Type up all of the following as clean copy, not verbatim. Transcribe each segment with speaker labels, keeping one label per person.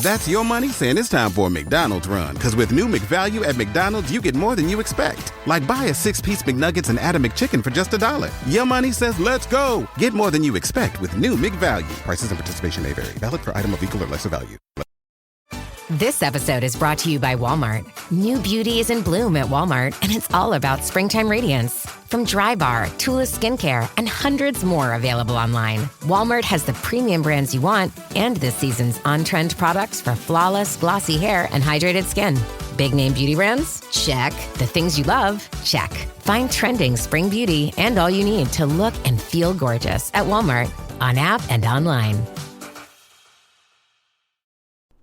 Speaker 1: That's your money saying it's time for a McDonald's run. Because with new McValue at McDonald's, you get more than you expect. Like buy a 6-piece McNuggets and add a McChicken for just $1. Your money says let's go. Get more than you expect with new McValue. Prices and participation may vary. Valid for item of equal or lesser value.
Speaker 2: This episode is brought to you by Walmart. New beauty is in bloom at Walmart, and it's all about springtime radiance. From Drybar, Tula Skincare, and hundreds more available online, Walmart has the premium brands you want and this season's on-trend products for flawless, glossy hair and hydrated skin. Big name beauty brands? Check. The things you love? Check. Find trending spring beauty and all you need to look and feel gorgeous at Walmart, on app and online.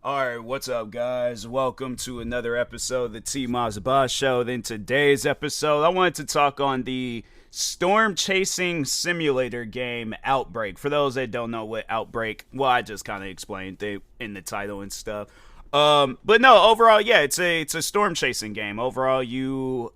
Speaker 3: Alright, what's up guys? Welcome to another episode of the TMossBoss Show. In today's episode, I wanted to talk on the storm chasing simulator game OUTBRK. For those that don't know what OUTBRK, well, I just kind of explained it in the title and stuff. But no, overall, yeah, it's a storm chasing game. Overall, you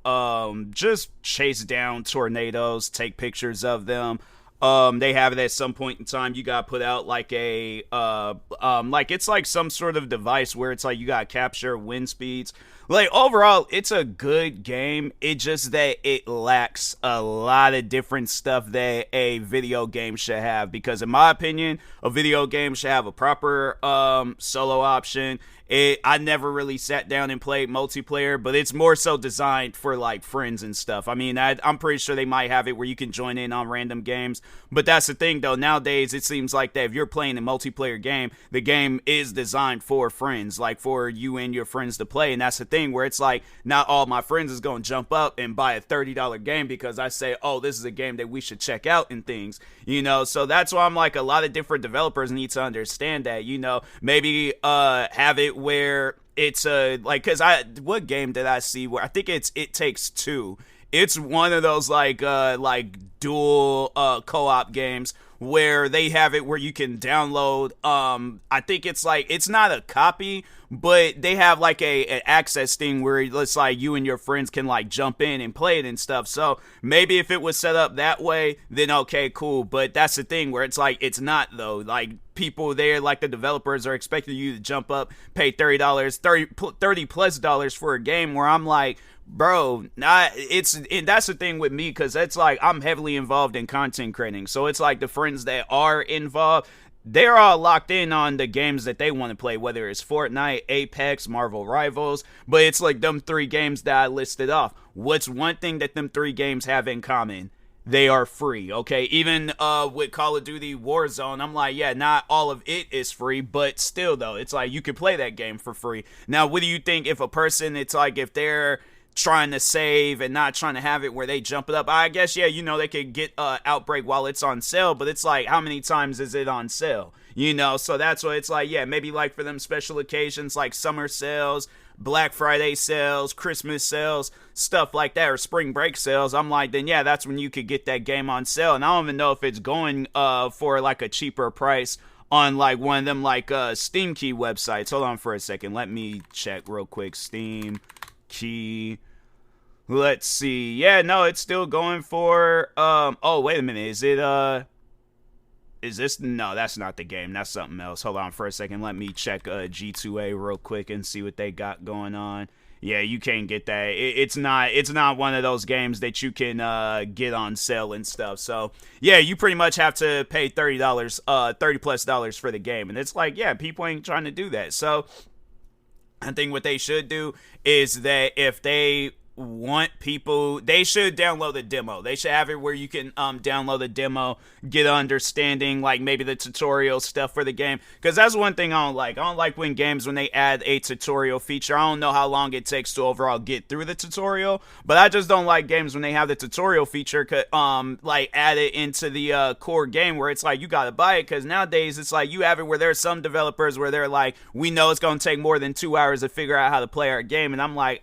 Speaker 3: just chase down tornadoes, take pictures of them. They have it at some point in time. You gotta put out like a like it's like some sort of device where it's like you gotta capture wind speeds. Like overall, it's a good game. It just that it lacks a lot of different stuff that a video game should have. Because in my opinion, a video game should have a proper solo option. I never really sat down and played multiplayer, but it's more so designed for like friends and stuff. I mean, I'm pretty sure they might have it where you can join in on random games, but that's the thing though. Nowadays, it seems like that if you're playing a multiplayer game, the game is designed for friends, like for you and your friends to play. And that's the thing where it's like not all my friends is going to jump up and buy a $30 game because I say, oh, this is a game that we should check out and things, you know. So that's why I'm like, a lot of different developers need to understand that, you know, maybe have it where it's like, because what game did I see where I think It Takes Two. It's one of those like dual co-op games where they have it where you can download I think it's like, it's not a copy, but they have like an access thing where it's like you and your friends can like jump in and play it and stuff. So maybe if it was set up that way, then okay, cool. But that's the thing where it's like, it's not though. Like people there, like the developers are expecting you to jump up, pay $30 plus dollars for a game where I'm like, bro, that's the thing with me, because it's like I'm heavily involved in content creating. So it's like the friends that are involved, they're all locked in on the games that they want to play, whether it's Fortnite, Apex, Marvel Rivals, but it's like them three games that I listed off. What's one thing that them three games have in common? They are free, okay? Even with Call of Duty Warzone, I'm like, yeah, not all of it is free, but still, though, it's like you can play that game for free. Now, what do you think if a person, it's like if they're trying to save and not trying to have it where they jump it up? I guess, yeah, you know, they could get OUTBRK while it's on sale, but it's like, how many times is it on sale? You know, so that's what it's like, yeah, maybe like for them special occasions like summer sales, Black Friday sales, Christmas sales, stuff like that, or spring break sales. I'm like, then yeah, that's when you could get that game on sale. And I don't even know if it's going for like a cheaper price on like one of them like Steam Key websites. Hold on for a second. Let me check real quick. Steam Key. Let's see. Yeah, no, it's still going for oh, wait a minute. Is this? No, that's not the game. That's something else. Hold on for a second. Let me check G2A real quick and see what they got going on. Yeah, you can't get that. It's not one of those games that you can get on sale and stuff. So yeah, you pretty much have to pay $30 plus for the game. And it's like, yeah, people ain't trying to do that. So I think what they should do is that if they want people, they should download the demo. They should have it where you can download the demo, get an understanding, like maybe the tutorial stuff for the game, because that's one thing I don't like. I don't like when games, when they add a tutorial feature, I don't know how long it takes to overall get through the tutorial, but I just don't like games when they have the tutorial feature like add it into the core game, where it's like you gotta buy it, because nowadays it's like you have it where there's some developers where they're like, we know it's gonna take more than 2 hours to figure out how to play our game, and I'm like,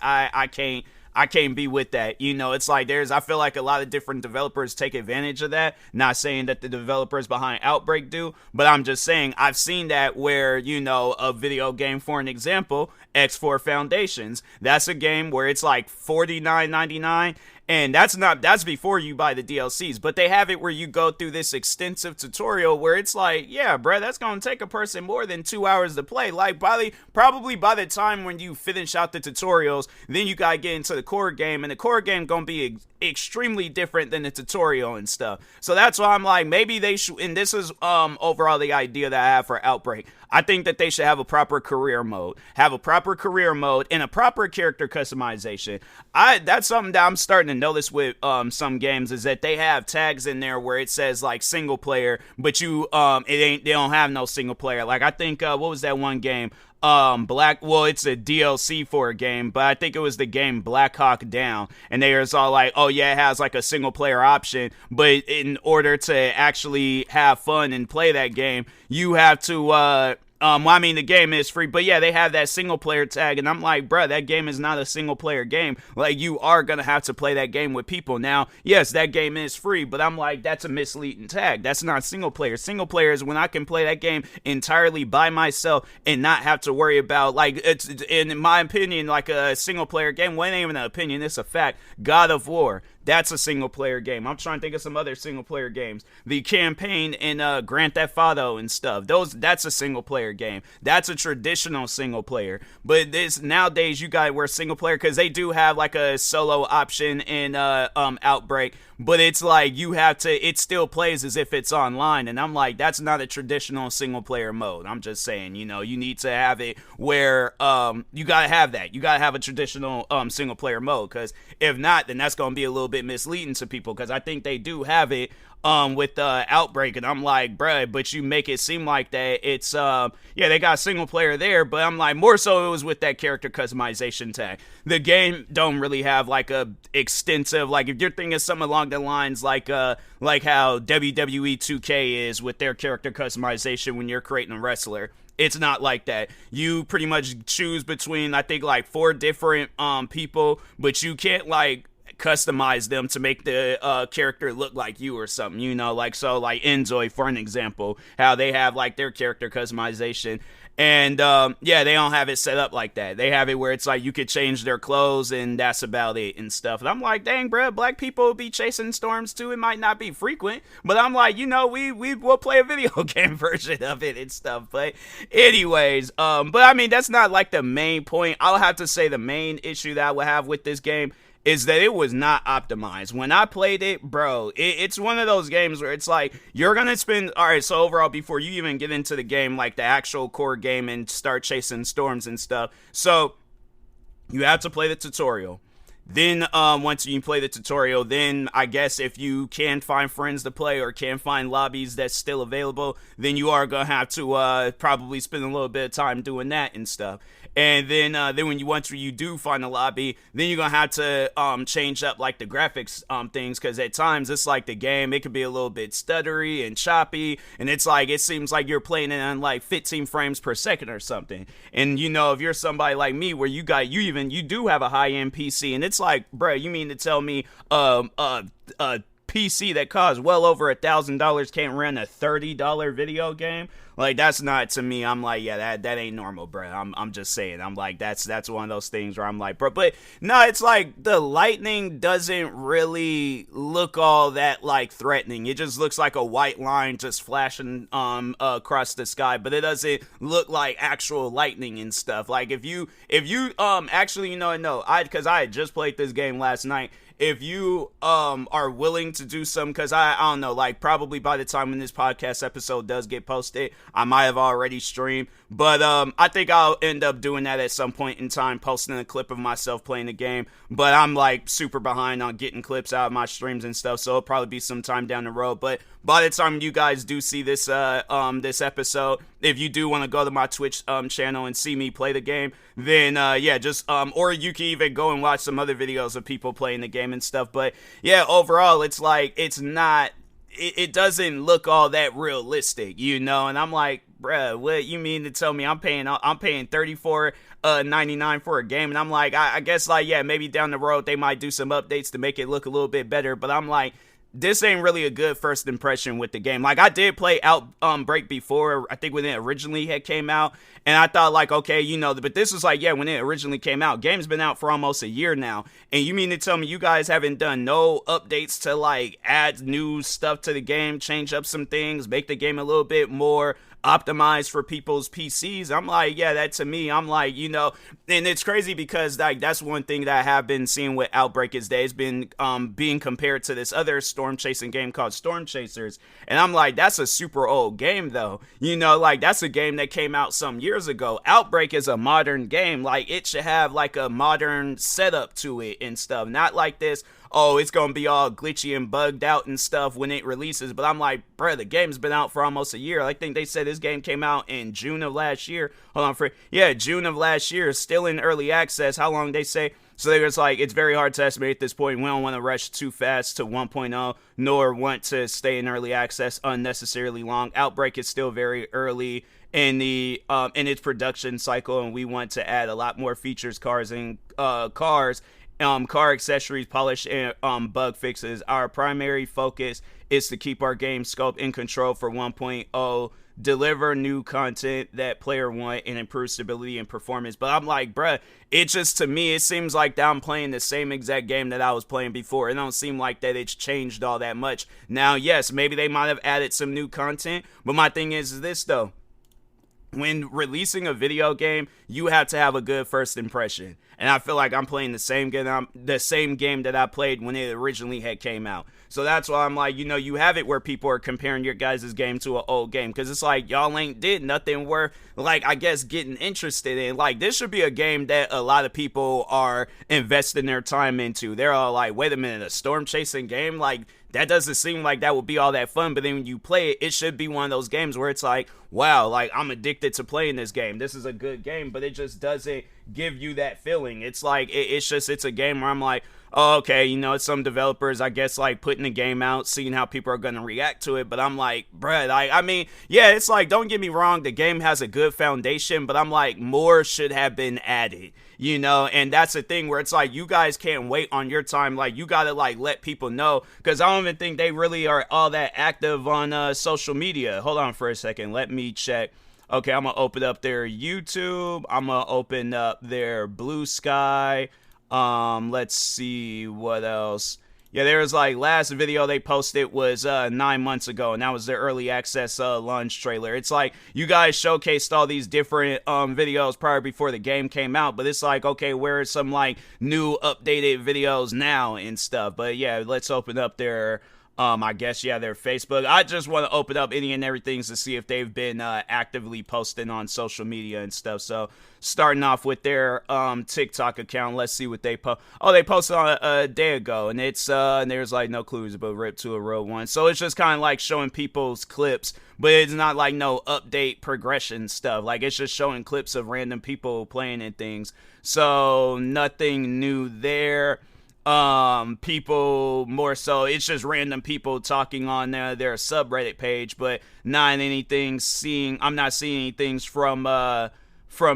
Speaker 3: I can't be with that. You know, it's like I feel like a lot of different developers take advantage of that. Not saying that the developers behind OUTBRK do, but I'm just saying I've seen that where, you know, a video game, for an example, X4 Foundations. That's a game where it's like $49.99, And that's before you buy the DLCs, but they have it where you go through this extensive tutorial where it's like, yeah, bro, that's going to take a person more than 2 hours to play. Like, probably by the time when you finish out the tutorials, then you got to get into the core game, and the core game going to be extremely different than the tutorial and stuff. So that's why I'm like, maybe they should, and this is overall the idea that I have for Outbreak. I think that they should have a proper career mode, and a proper character customization. That's something that I'm starting to notice with some games, is that they have tags in there where it says like single player, but they don't have no single player. Like, I think what was that one game? It's a DLC for a game, but I think it was the game Black Hawk Down, and they was all like, oh yeah, it has like a single player option, but in order to actually have fun and play that game, you have to the game is free, but yeah, they have that single player tag, and I'm like, bruh, that game is not a single player game. Like, you are gonna have to play that game with people. Now, yes, that game is free, but I'm like, that's a misleading tag. That's not single player. Single player is when I can play that game entirely by myself and not have to worry about, like, it's, in my opinion, like a single player game. Well, it ain't even an opinion, it's a fact. God of War. That's a single player game. I'm trying to think of some other single player games. The campaign in Grand Theft Auto and stuff. That's a single player game. That's a traditional single player. But nowadays you got where single player, because they do have like a solo option in Outbreak. But it's like it still plays as if it's online. And I'm like, that's not a traditional single player mode. I'm just saying, you need to have it where you got to have that. You got to have a traditional single player mode. Because if not, then that's going to be a little bit misleading to people. Because I think they do have it with Outbreak, and I'm like, bruh, but you make it seem like that it's they got single player there, but I'm like, more so it was with that character customization tag. The game don't really have like a extensive, like, if you're thinking something along the lines like how WWE 2K is with their character customization when you're creating a wrestler. It's not like that. You pretty much choose between, I think, like 4 different people, but you can't like customize them to make the character look like you or something, like, so like Enjoy, for an example, how they have like their character customization, and they don't have it set up like that. They have it where it's like you could change their clothes and that's about it and stuff. And I'm like, dang, bro, black people will be chasing storms too. It might not be frequent, but I'm like, we'll play a video game version of it and stuff. But anyways, but I mean, that's not like the main point. I'll have to say the main issue that I would have with this game is that it was not optimized. When I played it, bro, it's one of those games where it's like, you're gonna spend, alright, so overall, before you even get into the game, like the actual core game and start chasing storms and stuff, so you have to play the tutorial. Then once you play the tutorial, then I guess if you can find friends to play or can find lobbies that's still available, then you are gonna have to probably spend a little bit of time doing that and stuff. And then once you do find a lobby, then you're gonna have to change up like the graphics things, because at times it's like the game, it could be a little bit stuttery and choppy, and it's like it seems like you're playing it on like 15 frames per second or something. And if you're somebody like me where you do have a high-end PC, and it's like, bro, you mean to tell me PC that costs well over $1,000 can't run a $30 video game? Like, that's not, to me, I'm like, yeah, that ain't normal, bro. I'm just saying. I'm like, that's one of those things where I'm like, bro, but no, it's like the lightning doesn't really look all that like threatening. It just looks like a white line just flashing across the sky, but it doesn't look like actual lightning and stuff. Like, if you actually, because I had just played this game last night. If you are willing to do some, because I don't know, like, probably by the time when this podcast episode does get posted, I might have already streamed, but I think I'll end up doing that at some point in time, posting a clip of myself playing the game. But I'm like super behind on getting clips out of my streams and stuff, so it'll probably be some time down the road. But by the time you guys do see this this episode, if you do want to go to my Twitch channel and see me play the game, then just or you can even go and watch some other videos of people playing the game and stuff. But yeah, overall, it's like, it's not, it doesn't look all that realistic, and I'm like, bruh, what you mean to tell me I'm paying $34.99 for a game? And I'm like, I guess, like, yeah, maybe down the road they might do some updates to make it look a little bit better, but I'm like, this ain't really a good first impression with the game. Like, I did play OUTBRK before, I think when it originally had came out, and I thought, like, okay, you know, but this was like, yeah, when it originally came out. Game's been out for almost a year now, and you mean to tell me you guys haven't done no updates to, like, add new stuff to the game, change up some things, make the game a little bit more optimized for people's PCs? I'm like, yeah, that to me, I'm like, you know, and it's crazy because like that's one thing that I have been seeing with OUTBRK is that it's been being compared to this other storm chasing game called Storm Chasers, and I'm like, that's a super old game though, you know, like that's a game that came out some years ago. OUTBRK is a modern game, like it should have like a modern setup to it and stuff, not like this, oh, it's gonna be all glitchy and bugged out and stuff when it releases. But I'm like, bruh, the game's been out for almost a year. I think they said this game came out in June of last year. June of last year. Still in early access. How long they say? So they was like, it's very hard to estimate at this point. We don't want to rush too fast to 1.0, nor want to stay in early access unnecessarily long. OUTBRK is still very early in the in its production cycle, and we want to add a lot more features, car accessories, polish, and bug fixes. Our primary focus is to keep our game scope in control for 1.0, deliver new content that player want, and improve stability and performance. But I'm like, bruh, it just, to me, it seems like that I'm playing the same exact game that I was playing before. It don't seem like that it's changed all that much. Now, yes, maybe they might have added some new content, but my thing is this, though. When releasing a video game, you have to have a good first impression. And I feel like I'm playing the same game that I played when it originally had came out. So that's why I'm like, you know, you have it where people are comparing your guys' game to an old game. Because it's like, y'all ain't did nothing worth, like, I guess, getting interested in. Like, this should be a game that a lot of people are investing their time into. They're all like, wait a minute, a storm chasing game? Like, that doesn't seem like that would be all that fun. But then when you play it, it should be one of those games where it's like, wow, like, I'm addicted to playing this game. This is a good game, but it just doesn't give you that feeling. It's like, it's a game where I'm like, oh, okay, you know, it's some developers, I guess, like, putting the game out, seeing how people are going to react to it. But I'm like, bruh, like, I mean, yeah, it's like, don't get me wrong, the game has a good foundation, but I'm like, more should have been added, you know? And that's the thing where it's like, you guys can't wait on your time. Like, you got to, like, let people know, because I don't even think they really are all that active on social media. Hold on for a second. Let me check. Okay, I'm going to open up their YouTube. I'm going to open up their Blue Sky. Let's see what else. Yeah, there was like last video they posted was 9 months ago, and that was their early access launch trailer. It's like you guys showcased all these different videos prior before the game came out, but it's like, okay, where are some like new updated videos now and stuff? But yeah, let's open up their I guess, yeah, their Facebook. I just want to open up any and everything to see if they've been actively posting on social media and stuff. So starting off with their TikTok account, let's see what they post. Oh, they posted on a day ago, and it's and there's like no clues about Rip to a Real One. So it's just kind of like showing people's clips, but it's not like no update progression stuff. Like, it's just showing clips of random people playing and things. So nothing new there. People more so, it's just random people talking on their subreddit page, but I'm not seeing anything from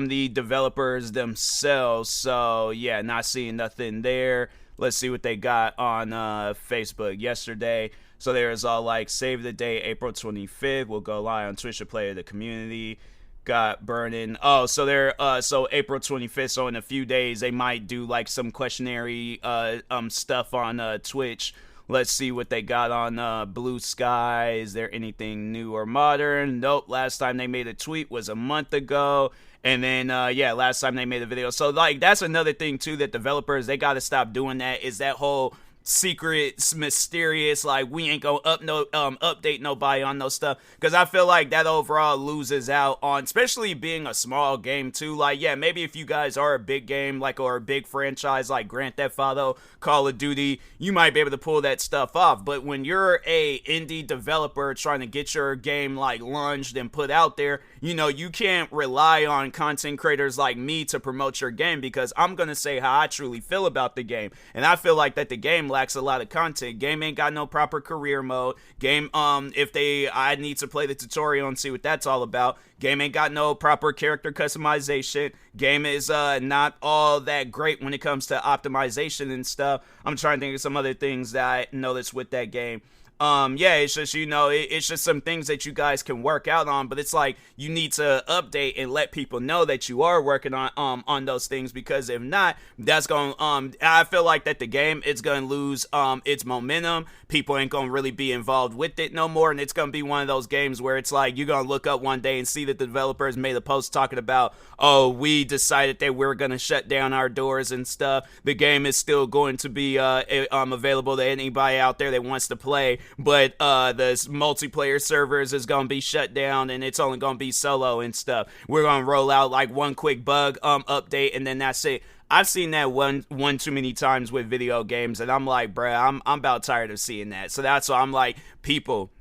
Speaker 3: the developers themselves. So yeah, not seeing nothing there. Let's see what they got on Facebook yesterday. So there's all like, save the day, April 25th, we'll go live on Twitch to play the community. Got burning. Oh, so they're so April 25th, so in a few days they might do like some questionary stuff on Twitch. Let's see what they got on Blue Sky. Is there anything new or modern? Nope. Last time they made a tweet was a month ago. And then, yeah, last time they made a video. So, like, that's another thing, too, that developers, they got to stop doing that, is that whole secret, mysterious, like, we ain't gonna update nobody on no stuff, because I feel like that overall loses out on, especially being a small game too. Like, yeah, maybe if you guys are a big game, like, or a big franchise like Grand Theft Auto, Call of Duty, you might be able to pull that stuff off. But when you're a indie developer trying to get your game like launched and put out there, you know, you can't rely on content creators like me to promote your game, because I'm gonna say how I truly feel about the game, and I feel like that the game, lacks a lot of content. Game ain't got no proper career mode. Game, I need to play the tutorial and see what that's all about. Game ain't got no proper character customization. Game is not all that great when it comes to optimization and stuff. I'm trying to think of some other things that I noticed with that game. It's just, it's just some things that you guys can work out on, but it's like you need to update and let people know that you are working on those things, because if not, that's going I feel like that the game, it's going to lose its momentum. People ain't going to really be involved with it no more, and it's going to be one of those games where it's like you're going to look up one day and see that the developers made a post talking about, oh, we decided that we're going to shut down our doors and stuff. The game is still going to be available to anybody out there that wants to play, but the multiplayer servers is going to be shut down, and it's only going to be solo and stuff. We're going to roll out like one quick bug update, and then that's it. I've seen that one too many times with video games, and I'm like, bruh, I'm about tired of seeing that. So that's why I'm like, people,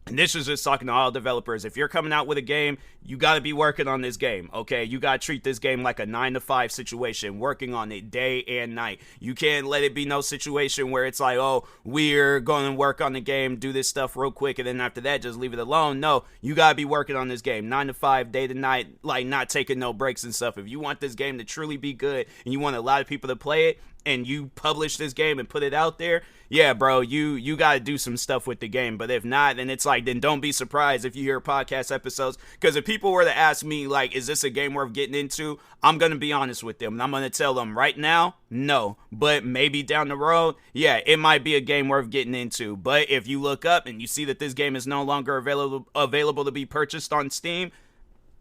Speaker 3: and this is just talking to all developers, if you're coming out with a game, you got to be working on this game, okay? You got to treat this game like a 9-to-5 situation, working on it day and night. You can't let it be no situation where it's like, oh, we're going to work on the game, do this stuff real quick, and then after that, just leave it alone. No, you got to be working on this game 9-to-5, day to night, like not taking no breaks and stuff. If you want this game to truly be good and you want a lot of people to play it, and you publish this game and put it out there, yeah, bro, you got to do some stuff with the game. But if not, then it's like, then don't be surprised if you hear podcast episodes. Because if people were to ask me, like, is this a game worth getting into? I'm going to be honest with them. And I'm going to tell them right now, no. But maybe down the road, yeah, it might be a game worth getting into. But if you look up and you see that this game is no longer available to be purchased on Steam,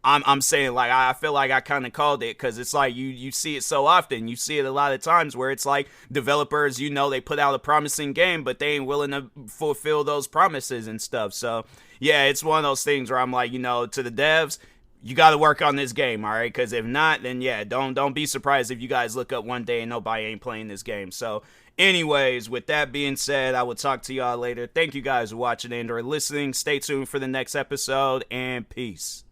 Speaker 3: I'm saying, like, I feel like I kind of called it, because it's like you see it so often. You see it a lot of times where it's like developers, they put out a promising game, but they ain't willing to fulfill those promises and stuff. So, yeah, it's one of those things where I'm like, to the devs, you got to work on this game, all right? Because if not, then, yeah, don't be surprised if you guys look up one day and nobody ain't playing this game. So, anyways, with that being said, I will talk to y'all later. Thank you guys for watching and or listening. Stay tuned for the next episode, and peace.